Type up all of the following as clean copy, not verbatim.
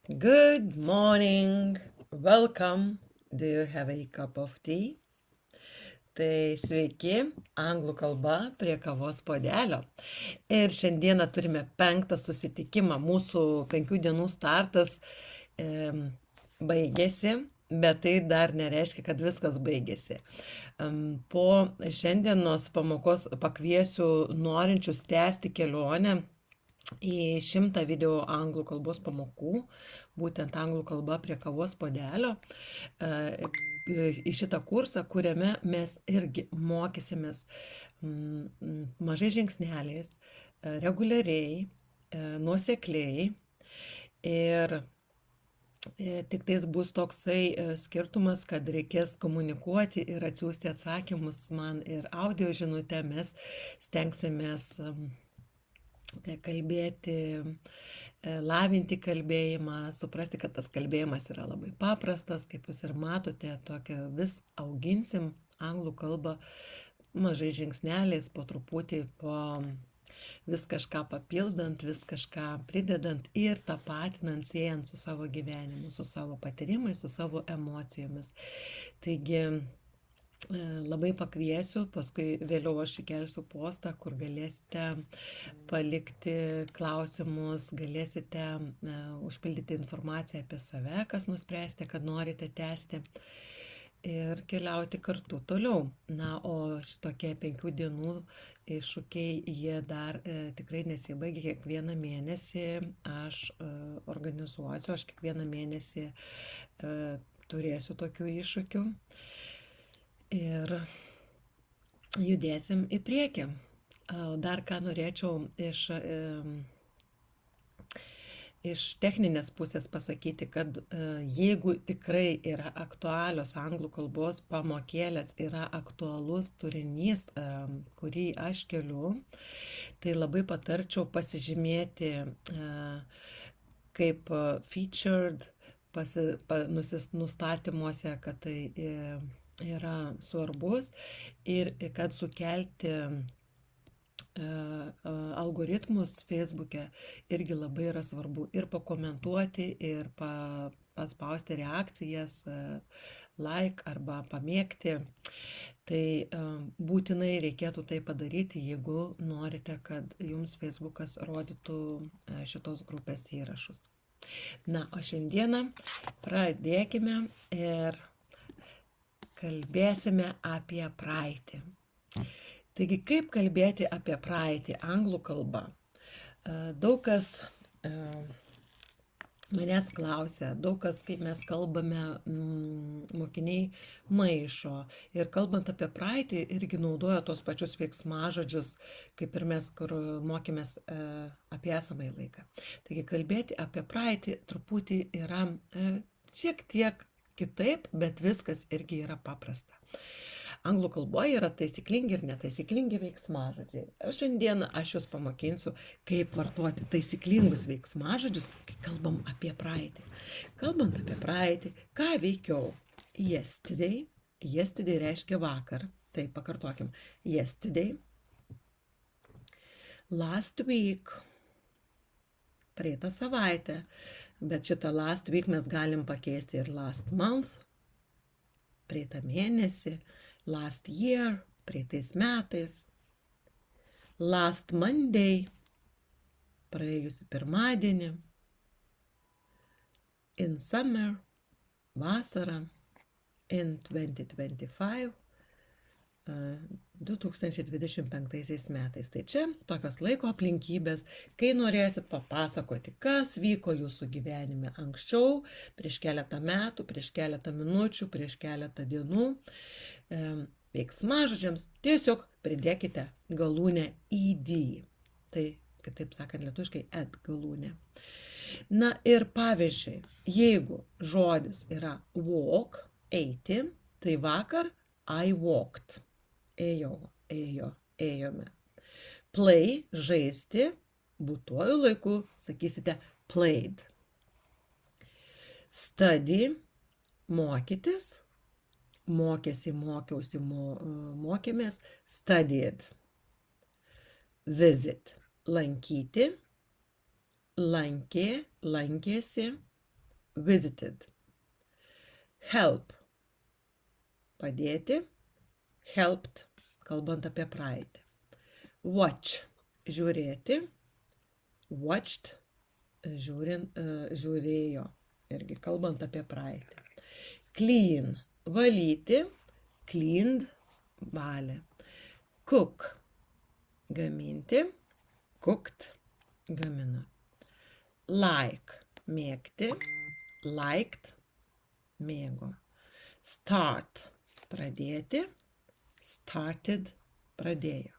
Good morning. Welcome. Do you have a cup of tea? Tai sveiki, anglų kalba prie kavos puodelio. Ir šiandieną turime 5. susitikimą. Mūsų 5 dienų startas baigėsi, bet tai dar nereiškia, kad viskas baigėsi. Po šiandienos pamokos pakviesiu norinčius tęsti kelionę į 100 video anglų kalbos pamokų, būtent anglų kalba prie kavos puodelio, į šitą kursą, kuriame mes irgi mokysimės mažais žingsneliais, reguliariai, nuosekliai ir tik tais bus toksai skirtumas, kad reikės komunikuoti ir atsiųsti atsakymus man ir audio žinutę. Mes stengsimės kalbėti, lavinti kalbėjimą, suprasti, kad tas kalbėjimas yra labai paprastas, kaip jūs ir matote, tokia vis auginsim anglų kalbą mažais žingsneliais, po truputį, po vis kažką papildant, vis kažką pridedant ir tapatinant, siejant su savo gyvenimu, su savo patyrimais, su savo emocijomis. Taigi, labai pakviesiu, paskui vėliau aš įkelsiu postą, kur galėsite palikti klausimus, galėsite užpildyti informaciją apie save, kas nuspręsite, kad norite tęsti ir keliauti kartu toliau. Na, o šitokie 5 dienų iššūkiai, jie dar tikrai nesibaigia. Kiekvieną mėnesį aš organizuosiu, aš kiekvieną mėnesį turėsiu tokių iššūkių. Ir judėsim į priekį. Dar ką norėčiau iš techninės pusės pasakyti, kad jeigu tikrai yra aktualios anglų kalbos pamokėlės, yra aktualus turinys, kurį aš keliu, tai labai patarčiau pasižymėti kaip featured nustatymuose, kad tai yra svarbus ir kad sukelti algoritmus Facebook'e irgi labai yra svarbu ir pakomentuoti, ir paspausti reakcijas, like arba pamėgti. Tai būtinai reikėtų tai padaryti, jeigu norite, kad jums Facebook'as rodytų šitos grupės įrašus. Na, o šiandieną pradėkime ir kalbėsime apie praeitį. Taigi, kaip kalbėti apie praeitį anglų kalba? Daug kas manęs klausia, daug kas, kaip mes kalbame, mokiniai maišo. Ir kalbant apie praeitį, irgi naudoja tos pačius veiksmažodžius, kaip ir mes, kur mokėmės apie esamąjį laiką. Taigi, kalbėti apie praeitį truputį yra šiek tiek kitaip, bet viskas irgi yra paprasta. Anglų kalboje yra taisyklingi ir netaisyklingi veiksmažodžiai. Šiandieną aš jūs pamokinsiu, kaip vartoti taisyklingus veiksmažodžius, kai kalbam apie praeitį. Kalbant apie praeitį, ką veikiau? Yesterday. Yesterday reiškia vakar. Tai pakartokim. Yesterday. Last week. Praeitą savaitę. Bet šitą last week mes galim pakeisti ir last month, praeitą mėnesį, last year, praeitais metais, last Monday, praėjusi pirmadienį, in summer, vasarą, in 2025, 2025 metais. Tai čia tokios laiko aplinkybės, kai norėsit papasakoti, kas vyko jūsų gyvenime anksčiau, prieš keletą metų, prieš keletą minučių, prieš keletą dienų. Veiksmažodžiams tiesiog pridėkite galūnę ed. Tai, kitaip sakant, lietuviškai ed galūnė. Na ir pavyzdžiui, jeigu žodis yra walk, eiti, tai vakar I walked. Ėjome. Play, žaisti, būtuoju laiku sakysite played. Study, mokytis, mokėsi, mokiausi, mokėmės, studied. Visit, lankyti, lankė, lankėsi, visited. Help. Padėti. Helped. Kalbant apie praeitį. Watch. Žiūrėti. Watched. Žiūrėjo. Irgi kalbant apie praeitį. Clean. Valyti. Cleaned. Valė. Cook. Gaminti. Cooked. Gamino. Like. Mėgti. Liked. Mėgo. Start. Pradėti. Started. Pradėjo.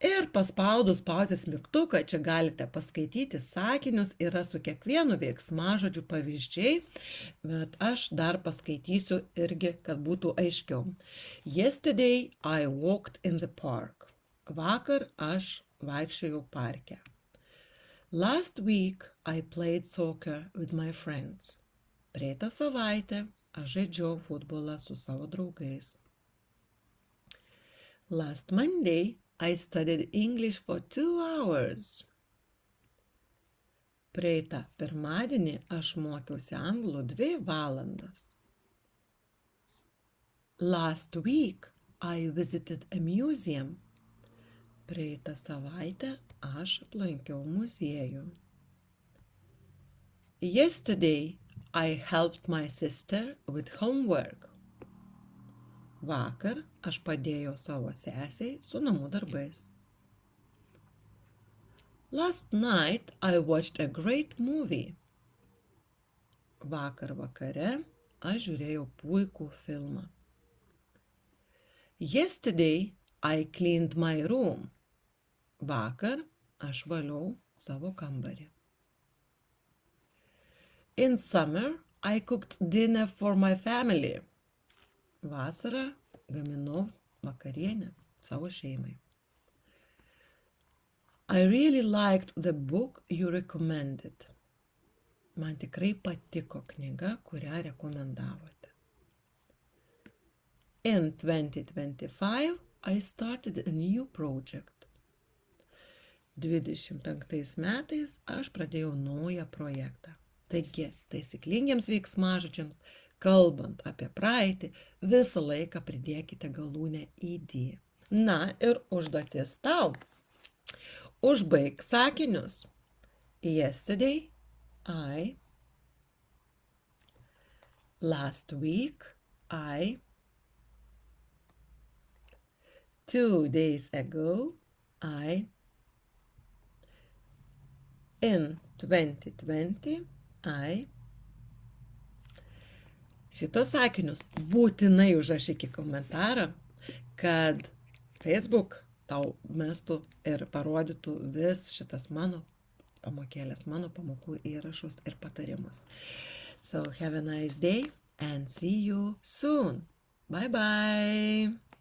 Ir paspaudus pauzės mygtuką, čia galite paskaityti sakinius, yra su kiekvienu veiksmažodžiu pavyzdžiai, bet aš dar paskaitysiu irgi, kad būtų aiškiau. Yesterday I walked in the park. Vakar aš vaikščiojau parke. Last week I played soccer with my friends. Praeitą savaitę aš žaidžiau futbolą su savo draugais. Last Monday I studied English for 2 hours. Praeitą pirmadienį aš mokiausi anglų 2 valandas. Last week I visited a museum. Praeitą savaitę aš aplankiau muziejų. Yesterday I helped my sister with homework. Vakar aš padėjau savo sesei su namų darbais. Last night I watched a great movie. Vakar vakare aš žiūrėjau puikų filmą. Yesterday I cleaned my room. Vakar aš valiau savo kambarį. In summer I cooked dinner for my family. Vasarą gaminau vakarienę savo šeimai. I really liked the book you recommended. Man tikrai patiko knyga, kurią rekomendavote. In 2025 I started a new project. 25 metais aš pradėjau naują projektą. Taigi, taisyklingiems veiksmažodžiams, kalbant apie praeitį, visą laiką pridėkite galūnę ed. Na ir užduotis tau. Užbaik sakinius. Yesterday, I. Last week, I. 2 days ago, I. In 2020, I. Šitos sakinius būtinai užrašyk į komentarą, kad Facebook tau mestų ir parodytų vis šitas mano pamokėlės, mano pamokų įrašus ir patarimus. So have a nice day and see you soon. Bye bye.